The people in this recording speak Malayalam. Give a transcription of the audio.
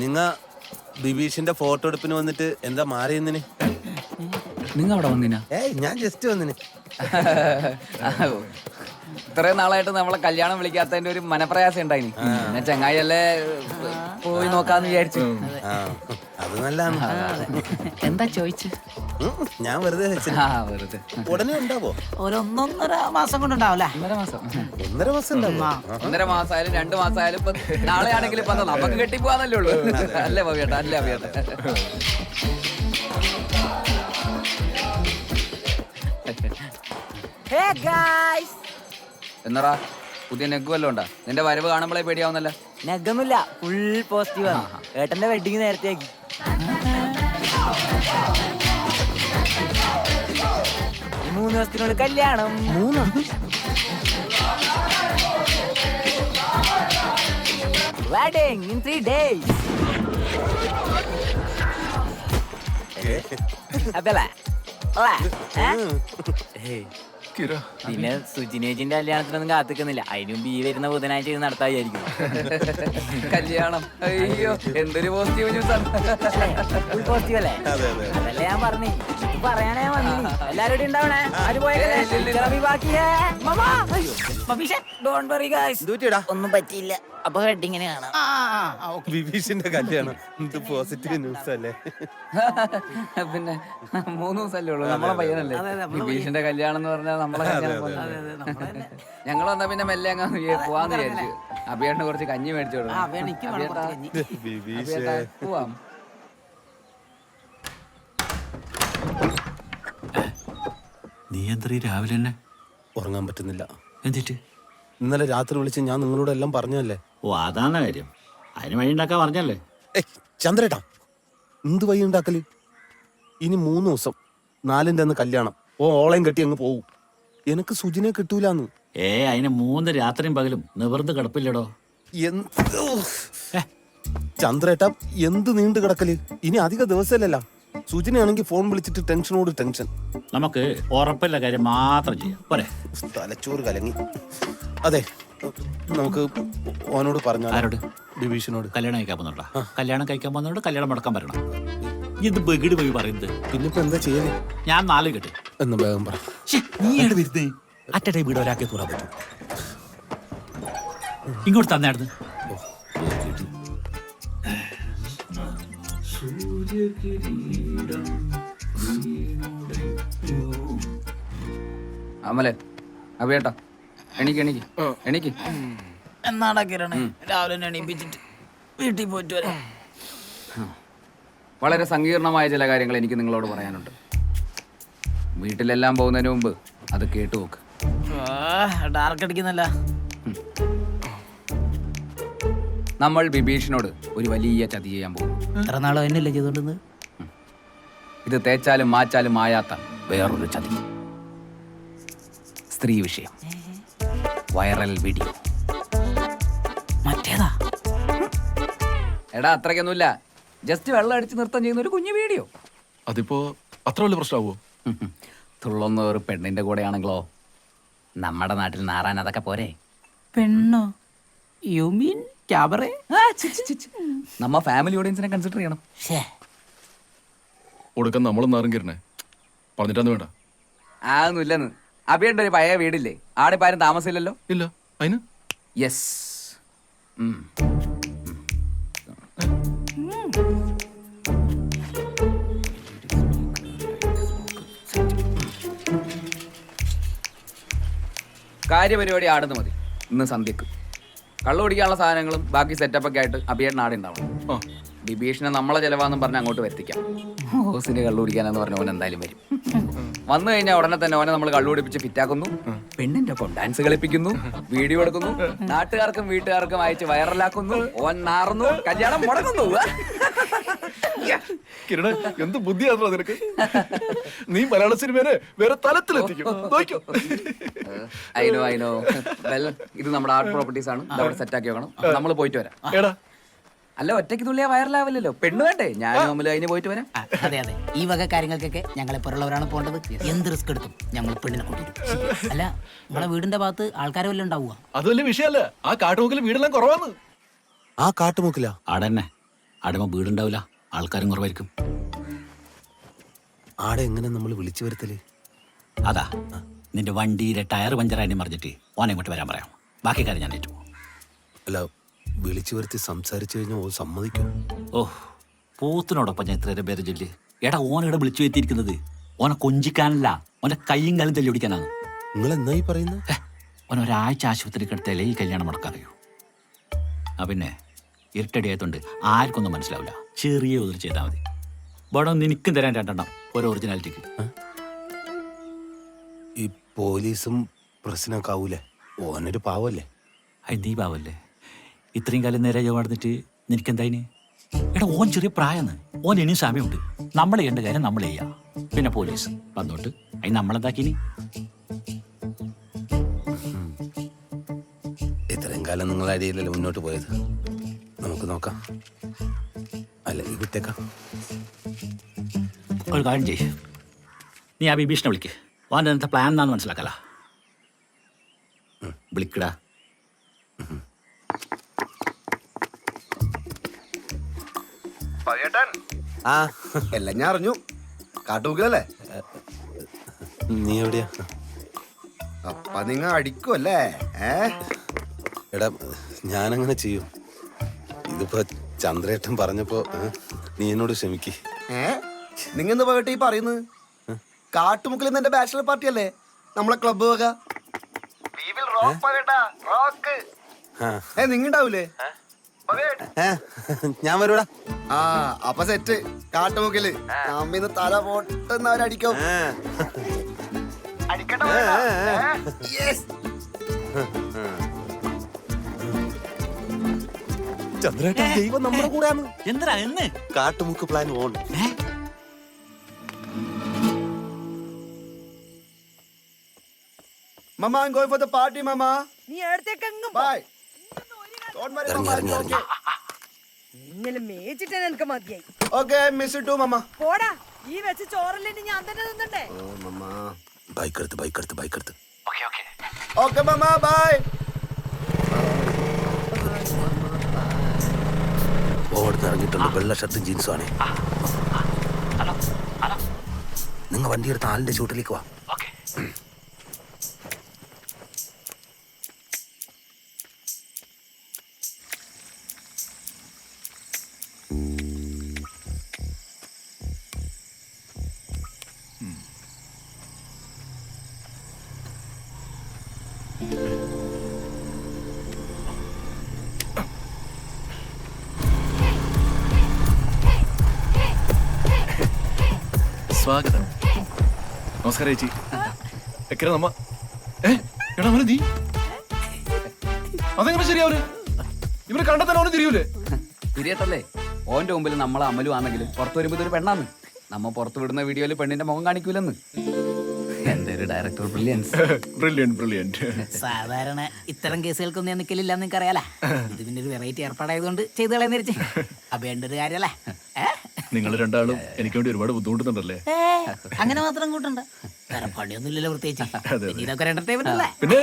നിങ്ങ ബിബീഷിന്റെ ഫോട്ടോ എടുപ്പിന് വന്നിട്ട് എന്താ മാറിയെന്നിന്? നിങ്ങ അവിടെ വന്നിനാ? ഏയ് ഞാൻ ജസ്റ്റ് വന്നിന്. ഇത്രയും നാളായിട്ട് നമ്മളെ കല്യാണം വിളിക്കാത്തതിന്റെ ഒരു മനപ്രയാസം ഉണ്ടായിനി. പിന്നെ ചങ്ങായിയല്ലേ പോയി നോക്കാന്ന് വിചാരിച്ചു. ആ, അത് നല്ലതാണ്. എന്താ ചോദിച്ചു? ഞാൻ വെറുതെ വെച്ചു. വെറുതെ ഉടനെ ഉണ്ടാവോ? ഒരു 1.5 മാസം കൊണ്ടുണ്ടാവല്ലേ? 1.5 മാസം. 1.5 മാസം ഉണ്ടാവോ? 1.5 മാസമായാലും 2 മാസമായാലും ഇപ്പൊ നാളെ ആണെങ്കിലും ഇപ്പൊ നമുക്ക് കെട്ടിപ്പോവാന്നല്ലേ ഉള്ളൂ. അല്ലേ ഭവിയേട്ടാ? അല്ലേ ഭവിയേട്ടാ? എന്നടാ പുതിയ നെഗ് വല്ലതും ഉണ്ടാ? നിന്റെ വരവ് കാണുമ്പോഴേ പേടിയാവുന്നല്ല. നെഗൊന്നുമില്ല, ഫുൾ പോസിറ്റീവ്. ഏട്ടന്റെ വെഡിങ് നേരത്തെ ആക്കി. 3 ദിവസത്തിനുള്ളിൽ കല്യാണം. 3 വെഡിങ് ഇൻ 3 days. അതല്ലേ? പിന്നെ സുജിനേജിന്റെ കല്യാണത്തിനൊന്നും കാത്തിക്കുന്നില്ല. അതിനു മുമ്പ് ഈ വരുന്ന ബുധനാഴ്ച ഇത് നടത്താൻ വിചാരിക്കും. കല്യാണം. അയ്യോ എന്തൊരു പോസിറ്റീവ് ന്യൂസ് ആണ്. ഫുൾ പോസിറ്റീവ് അല്ലേ? അതല്ലേ ഞാൻ പറഞ്ഞു. ഇത് പറയാനേ വന്നി. എല്ലാരും ഉണ്ടാവണേ. ആര് ഒന്നും പറ്റിയില്ല. അപ്പൊ വെഡിങ്ങിന് കാണാം. ബിബീഷിന്റെ കല്യാണം എന്ത് പോസിറ്റീവ് ന്യൂസ് അല്ലേ? പിന്നെ 3 ദിവസമല്ലേ ഉള്ളൂ. നമ്മളെ പയ്യനല്ലേ ബിബീഷിന്റെ കല്യാണം എന്ന് പറഞ്ഞാൽ നമ്മളെ കല്യാണം. ഞങ്ങൾ വന്നാ പിന്നെ മെല്ലെ അങ്ങ് പോവാന്ന് വിചാരിച്ചു. അഭിയേട്ടന് കുറച്ച് കഞ്ഞി മേടിച്ചു കൊടുക്കും. പോവാം. നീ എന്താ രാവിലെ തന്നെ ഉറങ്ങാൻ പറ്റുന്നില്ല. എന്നിട്ട് ഇന്നലെ രാത്രി വിളിച്ച് ഞാൻ നിങ്ങളോട് എല്ലാം പറഞ്ഞല്ലേ. ഓ അതാണ് കാര്യം. അതിന് വഴി ഉണ്ടാക്കാൻ പറഞ്ഞല്ലേ. ചന്ദ്രേട്ടാ, എന്ത് വഴി ഉണ്ടാക്കല്? ഇനി 3 ദിവസം 4-ന്റെ അന്ന് കല്യാണം. ഓളയും കെട്ടി അങ്ങ് പോവും. എനിക്ക് സുജിനെ കിട്ടൂലെന്ന്. അതിന് 3 രാത്രിയും പകലും നിവർന്ന് കിടപ്പില്ലടോ. ചന്ദ്രേട്ടാ, എന്ത് നീണ്ടു കിടക്കല്? ഇനി അധിക ദിവസമല്ലല്ലോ. സുജിനാണെങ്കിൽ ഫോൺ വിളിച്ചിട്ട് ടെൻഷനോട് ടെൻഷൻ. നമുക്ക് ഉറപ്പില്ല കാര്യം മാത്രം ചെയ്യാം പോരെ. തലച്ചോറ് കലങ്ങി. അതെ, നമുക്ക് ഓനോട് പറഞ്ഞാൽ. ആരോട്? ബിബീഷിനോട്. കല്യാണം കഴിക്കാൻ പോകുന്നുണ്ടോ? കല്യാണം കഴിക്കാൻ പോകുന്നോട് കല്യാണം മുടക്കാൻ പറയണം. ഇത് ബഗിട് പോയി പറയുന്നത്. പിന്നിപ്പോ എന്താ ചെയ്യല്? ഞാൻ 4 കെട്ട് എന്ന് വേഗം പറ. നീയാണ് വരുന്നേ. അറ്റ ടൈം വീട് ഒരാൾക്ക് തൂറാൻ പറ്റും. ഇങ്ങോട്ട് തന്നെയായിരുന്നു. അമലെ, അഭിയേട്ടാ എണീക്ക് എണീക്ക് എണീക്ക്. എന്നാടാ കിരണേ, രാവിലെ എണീപ്പിച്ചിട്ട് വീട്ടിൽ പോയിട്ട് വരാം. വളരെ സങ്കീർണമായ ചില കാര്യങ്ങൾ എനിക്ക് നിങ്ങളോട് പറയാനുണ്ട്. വീട്ടിലെല്ലാം പോകുന്നതിന് മുമ്പ് അത് കേട്ടു നോക്ക്. ഡാർക്ക് അടിക്കുന്നല്ല. നമ്മൾ ബിബീഷിനോട് ഒരു വലിയ ചതി ചെയ്യാൻ പോകും. എത്ര നാളോ എന്നല്ലേ ചെയ്തോണ്ടെന്ന്? ഇത് തേച്ചാലും മാച്ചാലും മായാത്ത വേറൊരു ചതി. സ്ത്രീ വിഷയം. Viral video. മറ്റേതാ? എടാ അത്രയ്ക്കൊന്നുമില്ല. ജസ്റ്റ് വെള്ളം അടിച്ച് നൃത്തം ചെയ്യുന്ന ഒരു കുഞ്ഞു വീഡിയോ. അതിപ്പോ അത്ര വലിയ പ്രശ്നമാവോ? തുള്ളുന്ന ഒരു പെണ്ണിന്റെ കൂടെയാണെങ്കിലോ? നമ്മുടെ നാട്ടിൽ നാറാൻ അതൊക്കെ പോരെ? പെണ്ണോ? You mean cabaret? നമ്മ ഫാമിലി ഓഡിയൻസിനെ കൺസിഡർ ചെയ്യണം. കൊടുക്കാൻ നമ്മളും നാറും കിരണേ. പറഞ്ഞിട്ടൊന്നും വേണ്ട. അതൊന്നും ഇല്ലെന്ന്. അഭിയുടെ ഒരു പഴയ വീടില്ലേ, ആടെ ഇപ്പം ആരും താമസമില്ലല്ലോ. ഇല്ല. അതിന് യെസ്. കാര്യപരിപാടി ആടുന്ന് മതി. ഇന്ന് സന്ധ്യക്ക് കള്ളു കുടിക്കാനുള്ള സാധനങ്ങളും ബാക്കി സെറ്റപ്പൊക്കെ ആയിട്ട് അഭിയേട്ടൻ ആടെ ഉണ്ടാവണം. ബിബീഷിനെ നമ്മളെ ചെലവാന്നും പറഞ്ഞ് അങ്ങോട്ട് വരുത്തിക്കാം. ഹോസിന് കള്ളു കുടിക്കാനെന്ന് പറഞ്ഞ ഓൻ എന്തായാലും വരും. വന്നു കഴിഞ്ഞാൽ ഉടനെ തന്നെ ഓനെ നമ്മൾ കള്ളു കുടിപ്പിച്ച് ഫിറ്റാക്കുന്നു, പെണ്ണിന്റെ ഒപ്പം ഡാൻസ് കളിപ്പിക്കുന്നു, വീഡിയോ എടുക്കുന്നു, നാട്ടുകാർക്കും വീട്ടുകാർക്കും അയച്ച് വൈറലാക്കുന്നു, ഓൻ നാറുന്നു, കല്യാണം മുടങ്ങുന്നു. കിരണേ, എന്ത് ബുദ്ധിയാണോ നിനക്ക്? നീ മലയാള സിനിമേനെ വേറെ തലത്തിലെത്തിക്കും. അയിനോ വെൽ, ഇത് നമ്മുടെ ആർട്ട് പ്രോപ്പർട്ടീസ് ആണ്. അവിടെ സെറ്റ് ആക്കി വെക്കണം. നമ്മൾ പോയിട്ട് വരാം. എടാ അല്ല, ഒറ്റയ്ക്ക് തുള്ളിയാ വൈറലാവില്ലല്ലോ. പെണ്ണ് വേണ്ടേ? ഞാനും തമ്മിൽ അതിന് പോയിട്ട് വരാം. അതെ അതെ, ഈ വക കാര്യങ്ങൾക്കൊക്കെ ഞങ്ങളെ പോലുള്ളവരാണ് പോകേണ്ടത്. എന്ത് റിസ്ക് എടുത്തും ഞങ്ങൾ പെണ്ണിനെ കൊണ്ടുവരും. അല്ല, നമ്മളെ വീടിന്റെ ഭാഗത്ത് ആൾക്കാരെ വല്ലതും ഉണ്ടാവുക? അത് വലിയ വിഷയമല്ല. ആ കാട്ടുമുക്കിൽ വീടെല്ലാം കുറവാന്ന്. ആ കാട്ടുമുക്കില ആടന്നെ ആടുമ്പോ വീടുണ്ടാവില്ല, ആൾക്കാരും കുറവായിരിക്കും. ആടെ എങ്ങനെ നമ്മൾ വിളിച്ചു വരുത്തല്? അതാ നിന്റെ വണ്ടിയിലെ ടയർ പഞ്ചറായി മറിഞ്ഞിട്ട് ഓനെ ഇങ്ങോട്ട് വരാൻ പറയാം. ബാക്കി കാര്യം ഞാൻ ഏറ്റു. അല്ല, വിളിച്ചു വരുത്തി സംസാരിച്ചു കഴിഞ്ഞാൽ ഓ സമ്മതിക്കും? ഓഹ്, പോത്തിനോടൊപ്പം ഞാൻ ഇത്രയേറെ പേര് ചൊല്ലി. എടാ, ഓനിവിടെ വിളിച്ചു വരുത്തിയിരിക്കുന്നത് ഓനെ കൊഞ്ചിക്കാനല്ല, ഓന്റെ കൈയും കാലും തല്ലി ഓടിക്കാനാണ്. നിങ്ങൾ എന്നായി പറയുന്നത്? ഓൻ ഒരാഴ്ച ആശുപത്രി കിടത്തിയാലേ ഈ കല്യാണം മുടക്കാൻ കഴിയൂ. പിന്നെ ഇരുട്ടടിയായതുകൊണ്ട് ആർക്കൊന്നും മനസ്സിലാവില്ല. ചെറിയ ഉതിർ ചെയ്താൽ മതി. ഇവിടെ നിനക്കും തരാൻ 2 ഒരു ഒറിജിനാലിറ്റിക്ക്. ഈ പോലീസും പ്രശ്നമൊക്കെ ആവൂലേ? ഓനൊരു പാവല്ലേ? അത് നീ പാവല്ലേ? ഇത്രയും കാലം നേരെ നടന്നിട്ട് നിനക്കെന്തായിന്? എടാ, ഓൻ ചെറിയ പ്രായമാണ്. ഓൻ ഇനിയും സമയമുണ്ട്. നമ്മൾ ചെയ്യേണ്ട കാര്യം നമ്മൾ ചെയ്യാം. പിന്നെ പോലീസ് വന്നോട്ട് അതിന് നമ്മളെന്താക്കിനി? ഇത്രയും കാലം നിങ്ങളുടെ അടിയിലല്ലേ മുന്നോട്ട് പോയത്. നമുക്ക് നോക്കാം. അല്ല, ഈ വിട്ടേക്കാം. ഒരു കാര്യം ചെയ്യ്, നീ ആ ബിബീഷിനെ വിളിക്ക്. ഓൻ്റെ എന്താ പ്ലാൻ എന്നാന്ന് മനസ്സിലാക്കല. വിളിക്കടാ. ആ, എല്ലാം ഞാൻ അറിഞ്ഞു. കാട്ടുമുക്കിലല്ലേ? നീ എവിടെയാ? അപ്പ നിങ്ങ അടിക്കുമല്ലേ? എടാ, ഞാനങ്ങനെ ചെയ്യും. ഇതിപ്പോ ചന്ദ്രേട്ടൻ പറഞ്ഞപ്പോ നീ എന്നോട് ക്ഷമിക്ക്. നിങ്ങ എന്താ പോയിട്ട് ഈ പറയുന്നത്? കാട്ടുമുക്കിൽ നിന്ന് എന്റെ ബാച്ചിലർ പാർട്ടി അല്ലേ, നമ്മളെ ക്ലബ് വക. നിങ്ങണ്ടാവൂലേ? ഞാൻ വരൂടാ. ആ, അപ്പൊ സെറ്റ്. കാട്ടുമുക്കില് നമ്മിന്ന് തല പൊട്ടുന്നവരടിക്കും. ചന്ദ്രേട്ടൻ ദൈവം നമ്മുടെ കൂടെയാണ്. എന്താ എന്ന് Kattumukku plan on. Mama, I'm going for the party, Mama. നീ എടുത്തേക്കെങ്ങും Bye. Don't worry, Mama. I'm okay. ഇന്നലെ മേച്ചിട്ട് എനിക്ക് മതിയായി. Okay, I miss you too, Mama. പോടാ, ഈ വെച്ച് ചോറല്ലേ ഞാൻ തന്നെ തിന്നണ്ടേ? Oh, Mama. ബൈക്ക് എടുത്ത്. Okay, Mama. Bye. ഓടുന്ന് ഇറങ്ങിയിട്ടുണ്ട്. വെള്ള ഷർട്ടും ജീൻസും ആണേ. നിങ്ങൾ വണ്ടി എടുത്ത് ആലിന്റെ ചൂട്ടിലേക്ക് വാ. സ്വാഗതം. നമസ്കാരം ചേച്ചി. എക്കര നമ്മ എടാ അവന് നീ അതെങ്ങനെ ശരിയാവൂലേ? ഇവരെ കണ്ടെത്താൻ അവന് തിരിയൂലേ? തിരിയട്ടല്ലേ, ഓന്റെ മുമ്പിൽ നമ്മളെ അമലു ആണെങ്കിലും പുറത്തു വരുമ്പോ ഇതൊരു പെണ്ണാന്ന്. നമ്മ പുറത്തു വിടുന്ന വീഡിയോയിൽ പെണ്ണിന്റെ മുഖം കാണിക്കൂലെന്ന്. എന്റെ ഒരു ഡയറക്ടർ ബ്രില്യൻസ്. ബ്രില്യന്റ്. സാധാരണ ഇത്തരം കേസുകൾക്കൊന്നും ഞാൻ നിൽക്കലില്ല എന്ന് എനിക്കറിയാലേ. ഇത് പിന്നെ ഒരു വെറൈറ്റി ഏർപ്പാടായതുകൊണ്ട് ചെയ്തു കളയുന്നിരിച്ച് അപ്പേണ്ട ഒരു കാര്യല്ലേ. നിങ്ങൾ രണ്ടാളും എനിക്ക് വേണ്ടി ഒരുപാട് ബുദ്ധിമുട്ടുന്നുണ്ടല്ലേ? അങ്ങനെ മാത്രം കൂട്ടണ്ട. വേറെ പണിയൊന്നുമില്ലല്ലോ പ്രത്യേകിച്ച്. ഇതൊക്കെ ഒരു എന്റർടൈൻമെന്റ് അല്ലേ? പിന്നെ